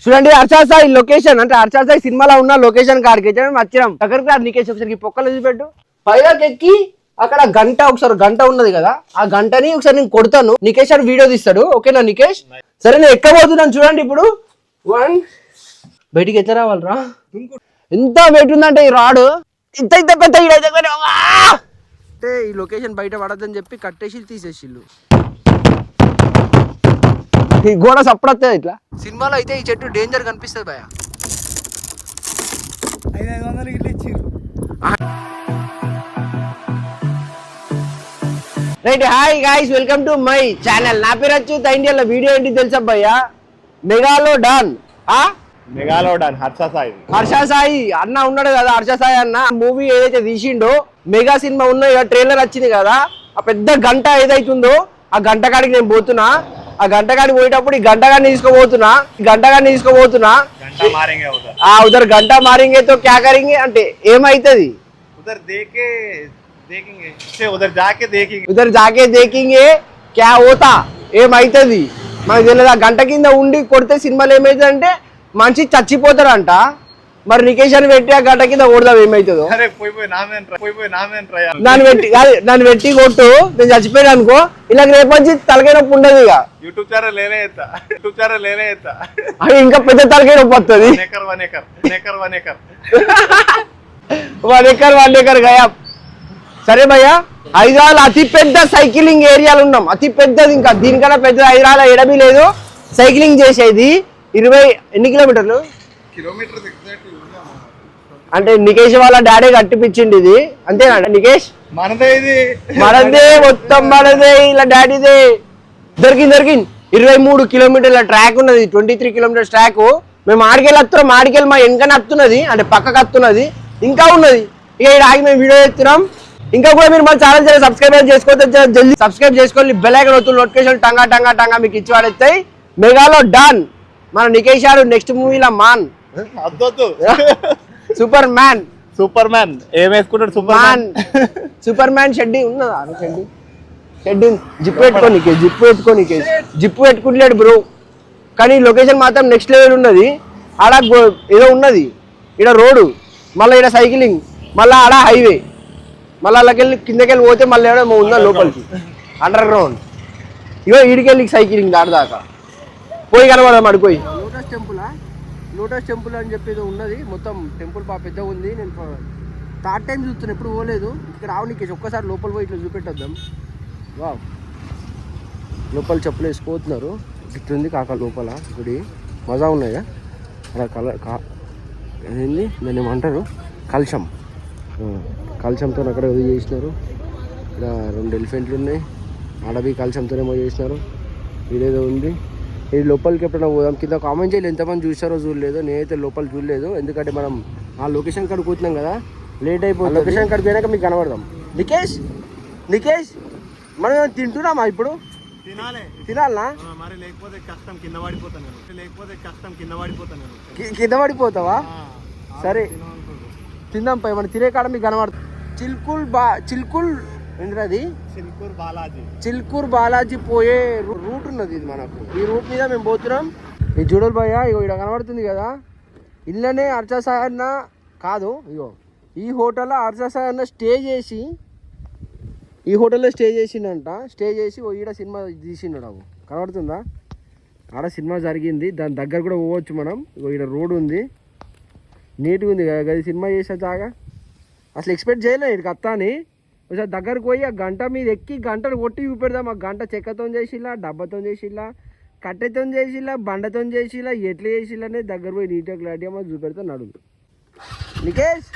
చూడండి హర్ష సాయి లొకేషన్ అంటే హర్ష సాయి సినిమాలో ఉన్న లొకేషన్ కాడికి వచ్చినాం దగ్గరికి నికేష్ ఒకసారి పొక్కలు చూపెట్టు పైకి ఎక్కి అక్కడ గంట ఉన్నది కదా ఆ గంటని ఒకసారి నేను కొడతాను నికేష్ అని వీడియో తీస్తాడు ఓకేనా నికేష్ సరే నేను ఎక్కబోతున్నాను చూడండి ఇప్పుడు వన్ బయటికి ఎట్లా రావాలరా ఎంత వెయిట్ ఉందంటే ఈ రాడు ఇంత ఇంత పెద్ద అంటే ఈ లొకేషన్ బయట పడద్దని చెప్పి కట్టేసి తీసేసిళ్ళు ఈ గోడ సప్పుడొస్తుంది ఇట్లా సినిమాలో అయితే ఈ చెట్టు డేంజర్ కనిపిస్తుంది భయ right hi guys welcome to my channel నా పేరు వచ్చి ఇండియాలో వీడియో ఏంటి తెలుసా భయ్య మెగాలోడాన్ హర్ష సాయి అన్న ఉన్నాడు కదా హర్ష సాయి అన్న మూవీ ఏదైతే తీసిండో మెగా సినిమా ఉన్నాయో ట్రైలర్ వచ్చింది కదా ఆ పెద్ద గంట ఏదైతుందో ఆ గంట కాడికి నేను పోతున్నా ఆ గంట కాడికి పోయేటప్పుడు ఈ గంట గాడిని తీసుకోబోతున్నా ఉదర్ గంట మారింగే తో క్యా కరింగే అంటే ఏమైతుంది ఉదర్ జాకే దేకింగే క్యా హోతా ఏమైతుంది మనకు తెలియదు ఆ గంట కింద ఉండి కొడితే సినిమాలు ఏమైతుంది అంటే మనిషి చచ్చిపోతాడంట మరి నికేష్ అని పెట్టి ఆ గంట కింద కొడదాం ఏమైతుందో నన్ను పెట్టి కొట్టు నేను చచ్చిపోయాను అనుకో ఇలా రేపొచ్చి తలకాయ నొప్పి ఉండదు ఇక యూట్యూబ్ ఛానల్ అది ఇంకా పెద్ద తలకాయ నొప్పి వస్తుంది వన్ ఎకర్ గయా సరే భయ్యా హైదరాబాద్ అతి పెద్ద సైక్లింగ్ ఏరియాలు ఉన్నాం అతి పెద్దది ఇంకా దీనికన్నా పెద్ద హైదరాబాద్ ఎడమీ లేదు సైక్లింగ్ చేసేది 20 ఎన్ని కిలోమీటర్లు అంటే నికేష్ వాళ్ళ డాడీ కట్టిపించింది ఇది అంతేనా నికేష్ మనదే మొత్తం మనదే ఇలా డాడీదే దొరికింది 23 కిలోమీటర్ల ట్రాక్ ఉన్నది 23 కిలోమీటర్స్ ట్రాక్ మేము ఆడికెళ్ళి మా వెనకనే వస్తున్నది అంటే పక్కకు వస్తున్నది ఇంకా ఉన్నది ఇక ఇక్కడ ఆగి మేము వీడియో చేస్తున్నాం ఇంకా కూడా మీరు మన ఛానల్ సబ్స్క్రైబ్ చేసుకోవచ్చు జల్దీ సబ్స్క్రైబ్ చేసుకోవాలి బెల్ ఐకాన్ వస్తుంది నోటిఫికేషన్ టంగా మీకు ఇచ్చి వాడేస్తాయి మెగాలో డాన్ మన నికేష్ గారు నెక్స్ట్ మూవీలో మాన్ సూపర్ మ్యాన్ ఏం వేసుకుంటాడు సూపర్ మ్యాన్ షెడ్డి ఉన్నదా షెడ్డి జిప్పు పెట్టుకుంటలేడు బ్రో కానీ లొకేషన్ మాత్రం నెక్స్ట్ లెవెల్ ఉన్నది ఆడ ఏదో ఉన్నది ఇక్కడ రోడ్డు మళ్ళీ ఇక్కడ సైక్లింగ్ మళ్ళీ ఆడ హైవే మళ్ళీ అలాకెళ్ళి కిందకెళ్ళి పోతే మళ్ళీ ఏమో ఉందా లోపలికి అండర్ గ్రౌండ్ ఇగో ఈడికెళ్ళి సైక్లింగ్ దాకా పోయి కనబడదాం అడిపోయి లోటస్ టెంపుల్ అని చెప్పి ఏదో ఉన్నది మొత్తం టెంపుల్ బాగా పెద్దగా ఉంది నేను థర్డ్ టైం చూస్తున్నాను ఎప్పుడు పోలేదు ఇక్కడ రావడానికి ఒక్కసారి లోపల పోయి ఇట్లా చూపెట్టొద్దాం వా లోపల చెప్పులు వేసుకోతున్నారు ఇట్లుంది కాక లోపల గుడి మజా ఉన్నాయా అలా ఏంది దాన్ని ఏమంటారు కలశంతో అక్కడ ఏదో చేసినారు ఇక్కడ 2 ఎలిఫెంట్లు ఉన్నాయి అడవి కలశంతోనేమో చేసినారు ఇదేదో ఉంది ఈ లోపలికి ఎప్పుడైనా పోదాం కింద కామెంట్ చేయాలి ఎంతమంది చూసారో చూడలేదు నేనైతే లోపల చూడలేదు ఎందుకంటే మనం ఆ లొకేషన్ కాడికి కూర్చున్నాం కదా లేట్ అయిపోతుంది లొకేషన్ కాడికి పోయినాక మీకు కనబడదాం నికేష్ మనం తింటున్నామా ఇప్పుడు తినాలనా కింద పడిపోతావా సరే తిందాం పై మనం తినే కాడ మీకు కనబడుతుంది చిల్కూర్ బాలాజీ పోయే రూట్ ఉన్నది ఇది మనకు ఈ రూట్ మీద మేము పోతున్నాం ఈ చూడలు భయ్యా ఇగో ఇక్కడ కనబడుతుంది కదా ఇళ్ళనే హర్ష సాయి అన్న కాదు ఇగో ఈ హోటల్లో హర్ష సాయి అన్న ఈ హోటల్లో స్టే చేసిండంట స్టే చేసి ఈడ సినిమా తీసిండు అవు కనబడుతుందా ఆడ సినిమా జరిగింది దాని దగ్గర కూడా పోవచ్చు మనం ఇగో ఈడ రోడ్ ఉంది నీట్గా ఉంది కదా అది సినిమా చేసే జాగా అసలు ఎక్స్పెక్ట్ చేయలేదు ఇక్కడికి వస్తా అని ఒకసారి దగ్గరకు పోయి ఆ గంట మీద ఎక్కి గంటను కొట్టి చూపెడదాం ఆ గంట చెక్కతో చేసిల్లా డబ్బాతో చేసిల్లా కట్టెతో చేసిల్లా బండతో చేసిల్లా ఎట్లా చేసిల్లా అనేది దగ్గర పోయి నీట్గా క్లారిటీ అమ్మ చూపెడతా నడుగు నికేష్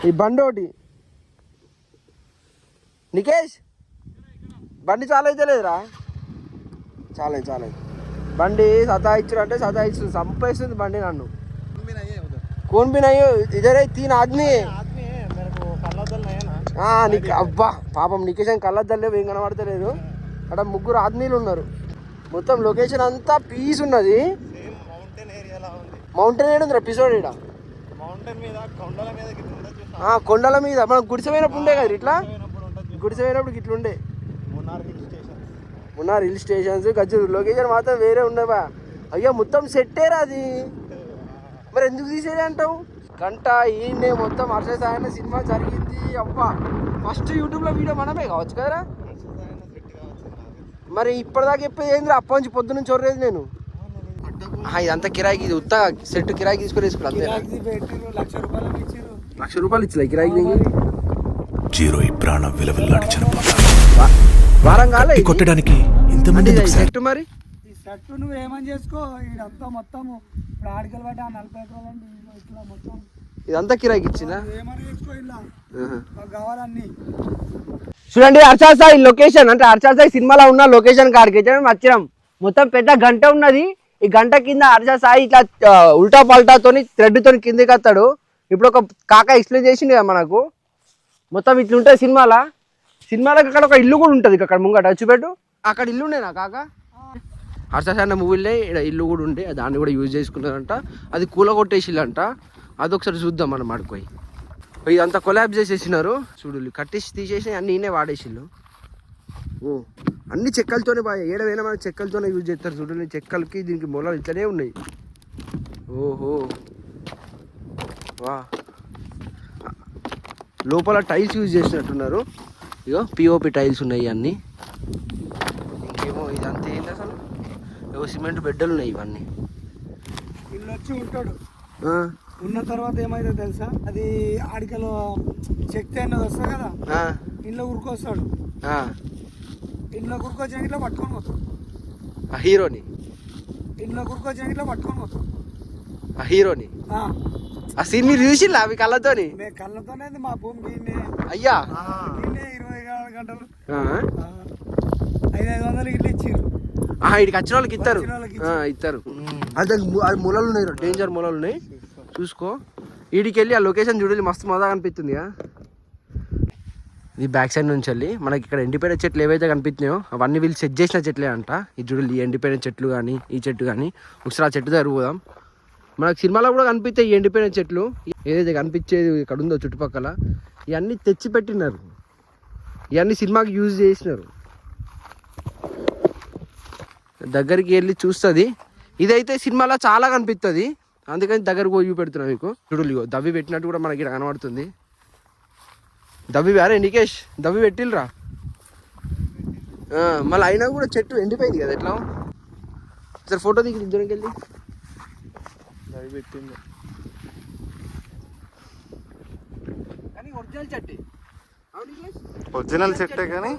ఈ బండి ఒకటి నికేష్ బండి చాలా అయితే లేదురా చాలా బండి సతాయిచ్చారు అంటే సతాయిచ్చు చంపేస్తుంది బండి నన్ను కోన్ బి నయ్యో ఇదరే 3 ఆద్మీ నీకు అబ్బా పాపం నికేషన్ కళ్ళద్దలు లేవు ఏం కనబడతలేదు అక్కడ 3 ఆద్మీలు ఉన్నారు మొత్తం లొకేషన్ అంతా పీస్ ఉన్నది మౌంటైన్ ఏడు ఉందిరా పిసోడ్ ఇక్కడ కొండల మీద మనం గుడిసెపోయినప్పుడు ఉండే కదా ఇట్లా గుడిసెపోయినప్పుడు ఇట్లా ఉండే మున్నార్ హిల్ స్టేషన్స్ గజ్జూరు లొకేషన్ మాత్రం వేరే ఉండవా అయ్యో మొత్తం సెట్టేరా అది, మరి ఎందుకు తీసేది అంటావు? గంట ఈయనే మొత్తం హర్ష సాయన సినిమా జరిగింది. అబ్బా ఫస్ట్ యూట్యూబ్లో వీడియో మనమే కావచ్చు కదరా. మరి ఇప్పటిదాకా చెప్పేది ఏంది? అప్పటి నుంచి పొద్దు నుంచి చూడలేదు నేను. ఇదంతా కిరాయికి, ఇది ఉత్త సెట్ కిరాయికి తీసుకొని వేసుకోవాలి అంతే. ₹1,00,000 ఇచ్చలే కిరాయికి. జీరో ఈ ప్రాణం విలువల్లాడి వారం కాలే కొట్టడానికి ఇంతమంది సెట్. మరి ఈ సెట్ నువ్వు ఏమని చేసుకో, ఇదంతా మొత్తము ఇప్పుడు ఆడికలు పడ్డా 40 ఎకరాలు ఇట్లా మొత్తం ఇదంతా కిరాయికి ఇచ్చిన ఏమని చేసుకో, ఇలా మాకు కావాలన్నీ. చూడండి హర్ష సాయి లొకేషన్, అంటే హర్ష సాయి సినిమాలో ఉన్న లొకేషన్ కాడికి వచ్చినాం. మొత్తం పెద్ద గంట ఉన్నది. ఈ గంట కింద హర్ష సాయి ఇట్లా ఉల్టా పల్టాతోని థ్రెడ్ తోని కిందకి వస్తాడు. ఇప్పుడు ఒక కాక ఎక్స్ప్లెయిన్ చేసింది కదా మనకు, మొత్తం ఇట్లుంటుంది సినిమాలో. అక్కడ ఒక ఇల్లు కూడా ఉంటుంది, అక్కడ ముంగట చూపెట్టు. అక్కడ ఇల్లు ఉండే నా కాక హర్ష సాయి అన్న మూవీలో ఇక్కడ ఇల్లు కూడా ఉండే, దాన్ని కూడా యూజ్ చేసుకుంటారంట. అది కూలగొట్టేసిల్లంట. అదొకసారి చూద్దాం మనం ఆడుకోయి. ఇదంతా కొలాబ్ చేసేసినారు చూడు, కట్టేసి తీసేసి అన్ని ఈయనే వాడేసిళ్ళు. ఓ అన్ని చెక్కలతోనే బాగా ఏడవైనా మనకి చెక్కలతోనే యూజ్ చేస్తారు చూడండి. చెక్కలకి దీనికి మొలలు ఇట్లనే ఉన్నాయి. ఓహో వా, లోపల టైల్స్ యూజ్ చేసినట్టున్నారు. ఇగో పిఓపి టైల్స్ ఉన్నాయి అన్నీ. ఇంకేమో ఇదంతా ఏంటి అసలు, ఏవో సిమెంట్ బెడ్డలు ఉన్నాయి ఇవన్నీ. ఇల్లు వచ్చి ఉంటాడు, ఉన్న తర్వాత ఏమైతే తెలుసా, అది ఆడికలో శక్తి అన్నది వస్తుంది కదా, ఇంట్లో ఉరుకొస్తాడు. ఇంట్లో ఉరుకొచ్చిన ఇట్లా పట్టుకొని పోతాడు హీరోని. ఇంట్లో ఉరుకొచ్చిన ఇట్లా పట్టుకొని పోతాడు హీరోని. ఆ సీన్ మీరు చూసిల్లా అవి కళ్ళతోని? కళ్ళతోనే మా భూమి అయ్యా 24 గంటలు 500 ఇట్లా ఇచ్చారు. ఇక్కడికి వచ్చిన వాళ్ళకి ఇస్తారు. అది మూలలు ఉన్నాయి, డేంజర్ మూలలు ఉన్నాయి చూసుకో. వీడికి వెళ్ళి ఆ లొకేషన్ చూడాలి, మస్తు మజా అనిపిస్తుంది. ఇది బ్యాక్ సైడ్ నుంచి వెళ్ళి మనకి ఇక్కడ ఎండిపోయిన చెట్లు ఏవైతే కనిపిస్తున్నాయో అవన్నీ వీళ్ళు సెట్ చేసిన చెట్లే అంట. ఈ చూడాలి, ఈ ఎండిపోయిన చెట్లు కానీ ఈ చెట్టు కానీ. ఒకసారి ఆ చెట్టు దగ్గర పోదాం. మనకు సినిమాలో కూడా కనిపిస్తాయి ఈ ఎండిపోయిన చెట్లు, ఏదైతే కనిపించేది ఇక్కడ ఉందో చుట్టుపక్కల. ఇవన్నీ తెచ్చి పెట్టినారు, ఇవన్నీ సినిమాకి యూజ్ చేసినారు. దగ్గరికి వెళ్ళి చూస్తుంది. ఇదైతే సినిమాలో చాలా కనిపిస్తుంది, అందుకని దగ్గరకు పోయి పెడుతున్నాం మీకు. చూడు దవ్వి పెట్టినట్టు కూడా మనకి ఇక్కడ కనబడుతుంది. దవ్వి వేరే నికేష్ దవ్వి పెట్టిల్రా. మళ్ళీ అయినా కూడా చెట్టు ఎండిపోయింది కదా ఎట్లా. సరే ఫోటో దిగి ఇద్దరికి వెళ్ళి. దవ్వి పెట్టింది కానీ ఒరిజినల్ చెట్టు, ఒరిజినల్ చెట్టే కానీ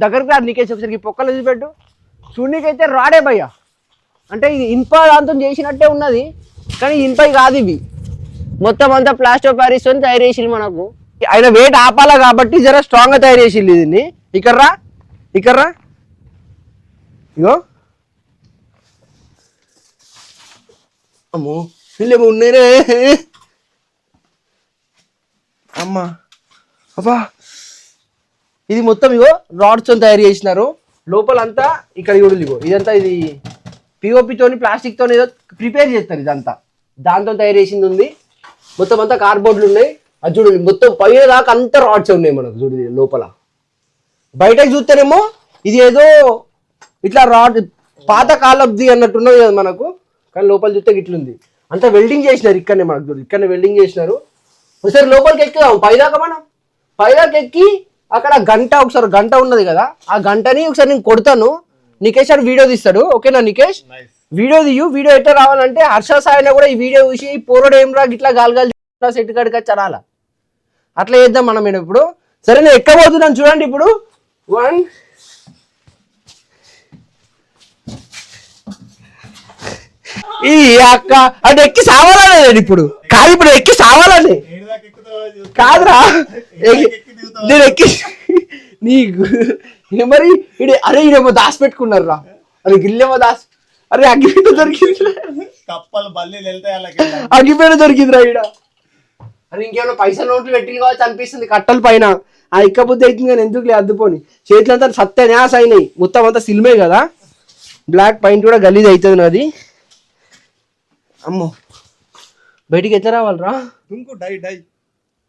దగ్గరకు రా నీకేసి ఒకసారి పొక్కలు చూపెట్టు. చూడనీకైతే రాడే భయ్య, అంటే ఇది ఇనుప దాంతో చేసినట్టే ఉన్నది కానీ ఇనుపై కాదు ఇవి. మొత్తం అంతా ప్లాస్టర్ ఆఫ్ ప్యారిస్ అని తయారు చేసిల్లు మనకు. ఆయన వెయిట్ ఆపాలా కాబట్టి జర స్ట్రాంగ్ గా తయారు చేసిల్లు దీన్ని. ఇక్కడ్రా ఇగో అమ్మో వీళ్ళేమో ఉన్నారే అమ్మా అబ్బా. ఇది మొత్తం ఇగో రాడ్స్ తయారు చేసినారు. లోపలంతా ఇక్కడ చూడదు ఇగో ఇదంతా ఇది పిఓపితోని ప్లాస్టిక్ తోని ఏదో ప్రిపేర్ చేస్తారు. ఇదంతా దాంతో తయారు చేసింది ఉంది. మొత్తం అంతా కార్డ్బోర్డ్లు ఉన్నాయి. అది చూడండి మొత్తం పైన దాకా అంతా రాడ్స్ ఉన్నాయి మనకు. చూడండి లోపల బయటకు చూస్తేనేమో ఇది ఏదో ఇట్లా రాడ్ పాత కాలబ్ది అన్నట్టున్నది కదా మనకు, కానీ లోపల చూస్తే ఇట్లుంది. అంతా వెల్డింగ్ చేసినారు ఇక్కడనే మనకు. చూడు ఇక్కడనే వెల్డింగ్ చేసినారు. ఒకసారి లోపలికి ఎక్కుదాం పైదాకా. మనం పైదాకా ఎక్కి అక్కడ ఒకసారి గంట ఉన్నది కదా, ఆ గంటని ఒకసారి నేను కొడతాను. నికేష్ అని వీడియో తీస్తాడు. ఓకేనా నికేష్? వీడియో తీయు. వీడియో ఎట్లా రావాలంటే హర్ష సాయిన కూడా ఈ వీడియో చూసి పోరడు ఏం రా ఇట్లా గాలి సెట్ కాడికి చరాలా అట్లా చేద్దాం మనం. ఇప్పుడు సరే నేను ఎక్కబోతున్నాను చూడండి. ఇప్పుడు 1 ఈ అక్క అంటే ఎక్కి సావాలనేది ఇప్పుడు కాదు. ఇప్పుడు ఎక్కి సావాలని కాదురా, నేను ఎక్కి నీకు మరి ఇడే. అరే ఇడేమో దాచి పెట్టుకున్నారు రా, అరే గిల్లేమో దాచి. అరే అగ్గిపేట దొరికింది, అగ్గిపేట దొరికిందిరా ఈడ. అని ఇంకేమైనా పైసా నోట్లు పెట్టింది కావచ్చు అనిపిస్తుంది కట్టల పైన. ఆ ఎక్కబుద్ధి అవుతుంది కానీ ఎందుకు అద్దుపోని. చేతులంతా సత్యన్యాస అయినాయి. మొత్తం అంతా సిల్మే కదా, బ్లాక్ పైంట్ కూడా గలీజ్ అవుతుంది నాది. అమ్మో బయటికి ఎట్లా రావాలరా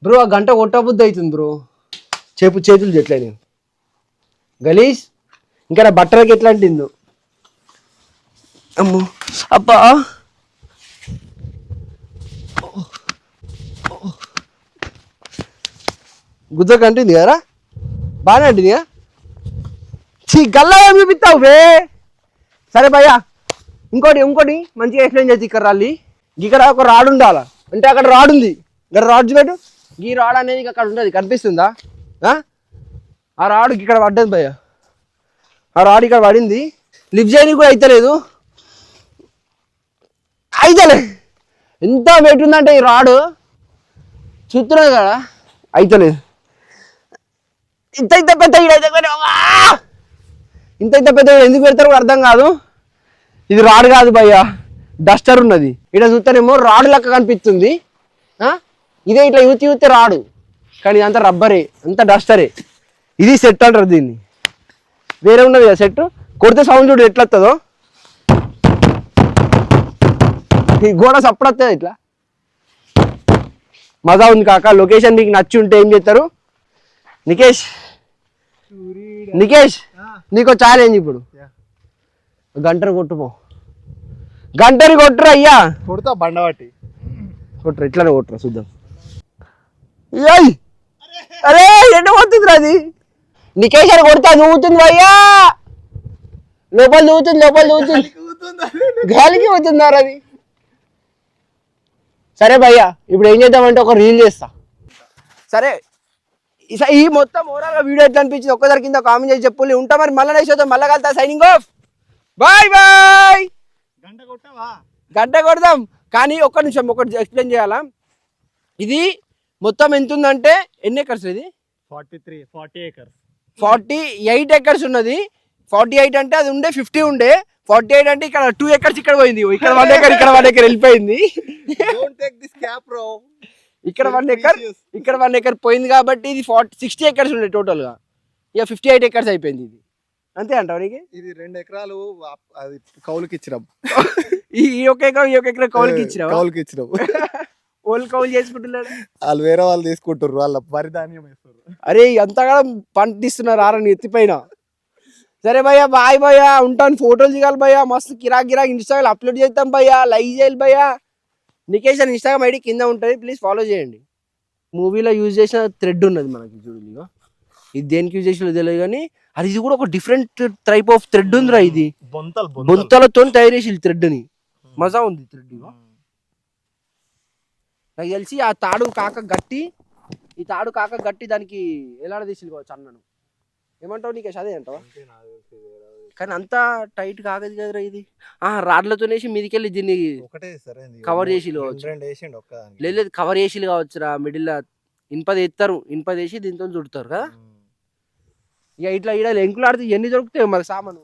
బ్రో? ఆ గంట కొట్టబుద్ధి అవుతుంది బ్రో. చేతులు చెట్లే నేను గలీజ్. ఇంకా నా బట్టలకి ఎట్లా అంటిందో అమ్మో అబ్బా గుద్దకు అంటుంది కదరా బాగానే అంటుంది కదా చీ గల్లా ఏం చూపిస్తావు బే సరే భయ్యా ఇంకోటి మంచిగా ఎక్స్ప్లెయిన్ చేసి ఇక్కడ రాలి ఇక్కడ ఒక రాడ్ ఉండాలా అంటే అక్కడ రాడ్ ఉంది ఇక్కడ రాడ్ చూపెట్టు ఈ రాడ్ అనేది అక్కడ ఉంటుంది కనిపిస్తుందా ఆ రాడ్ ఇక్కడ పడ్డది భయ్యా ఆ రాడ్ ఇక్కడ పడింది లిఫ్ట్ చేయడానికి కూడా అయితలేదు ఎంత వెయిట్ ఉందంటే ఈ రాడు చూస్తున్నది కదా అయితలేదు ఇంత పెద్ద ఎందుకు పెడతారో కూడా అర్థం కాదు ఇది రాడ్ కాదు భయ్యా డస్టర్ ఉన్నది ఇక్కడ చూస్తేనేమో రాడ్ లెక్క కనిపిస్తుంది ఇదే ఇట్లా యూతే రాడు కానీ ఇదంతా రబ్బరే అంత డస్టరే ఇది సెట్ అంటారు దీన్ని వేరే ఉన్నది కదా సెట్ కొడితే సౌండ్ చూడు ఎట్లా వస్తుందో ఈ గోడ సప్పుడు వస్తుంది ఇట్లా మజా ఉంది కాక లొకేషన్ మీకు నచ్చి ఉంటే ఏం చేస్తారు నికేష్ నీకో ఛాలెంజ్ ఇప్పుడు గంటని కొట్టుపో గంటని కొట్టురా అయ్యా కొడతా బండవాటి కొట్టురా ఇట్లానే కొట్టురా చూద్దాం అరే ఎండ పోతుంది అది నికేష్ అని కొడతా నూగుతుంది అయ్యా లోపల నూగుతుంది గాలికి పోతున్నారు అది సరే భయ్యా ఇప్పుడు ఏం చేద్దామంటే ఒక రీల్ చేస్తా సరే ఈ మొత్తం ఓవరాల్గా వీడియో ఎట్లా అనిపించింది ఒక్కసారి కింద కామెంట్ చేసి చెప్పు ఉంటా మరి మళ్ళీ నెక్స్ట్ వద్దాం మళ్ళీ కలుతా సైనింగ్ ఆఫ్ బాయ్ గంట కొడదాం కానీ ఒక్క నిమిషం ఒకటి ఎక్స్ప్లెయిన్ చేయాలా ఇది మొత్తం ఎంత ఉందంటే ఎన్ని ఎకర్స్ ఇది 48 ఎకర్స్ ఉన్నది 48 అంటే అది ఉండే 50 ఉండే 48 అంటే ఇక్కడ 2 ఎకర్స్ ఇక్కడ పోయింది ఇక్కడ 1 ఎకర్ ఇక్కడ 1 ఎకర్ వెళ్ళిపోయింది ఇక్కడ 1 ఎకర్ పోయింది కాబట్టి ఇది 60 ఎకర్స్ ఉండే టోటల్ గా ఇక 58 ఎకర్స్ అయిపోయింది ఇది అంతే అంటావు నీకు ఇది 2 ఎకరాలు అది కౌలుకి ఇచ్చినాం ఈ ఒక ఎకరం కౌలుకి ఇచ్చినావు వాళ్ళు కౌలు చేసుకుంటున్నాడు వాళ్ళు వేరే వాళ్ళు తీసుకుంటారు వాళ్ళ పరిధాన్యం వేస్తారు అరే అంతగా పంటిస్తున్నారు ఆరని ఎత్తిపైన సరే భయ్యా బాయ్ భయ్యా ఉంటాను ఫోటోలు దిగాలి భయ్యా మస్తు కిరాక్ ఇన్స్టాగ్రామ్ అప్లోడ్ చేద్దాం భయ్యా లైక్ చేయాలి భయ్యా నికేష్ అని ఇన్స్టాగ్రామ్ ఐడి కింద ఉంటుంది ప్లీజ్ ఫాలో చేయండి మూవీలో యూజ్ చేసిన థ్రెడ్ ఉన్నది మనకి చూడండి ఇది దేనికి యూజ్ చేసినో తెలియదు కానీ అది ఇది కూడా ఒక డిఫరెంట్ టైప్ ఆఫ్ థ్రెడ్ ఉందిరా ఇది బొంతలతో తయారు చేసి థ్రెడ్ని మజా ఉంది థ్రెడ్ నాకు తెలిసి ఈ తాడు కాక గట్టి దానికి ఎలాడ తీసి కావచ్చు అన్నను ఏమంటావు నీకేష్ అదే అంటావా కానీ అంత టైట్ కాగదు కదరా ఇది రాడ్లతోనేసి మీదికెళ్ళి దీన్ని కవర్ చేసి లేదు కవర్ చేసి కావచ్చురా మిడిల్ ఇనుపది ఎత్తారు ఇనుపది వేసి దీంతో చుడతారు కదా ఇక ఇట్లా ఇక్కడ ఎంకులాడితే ఎన్ని దొరుకుతాయి మరి సామాను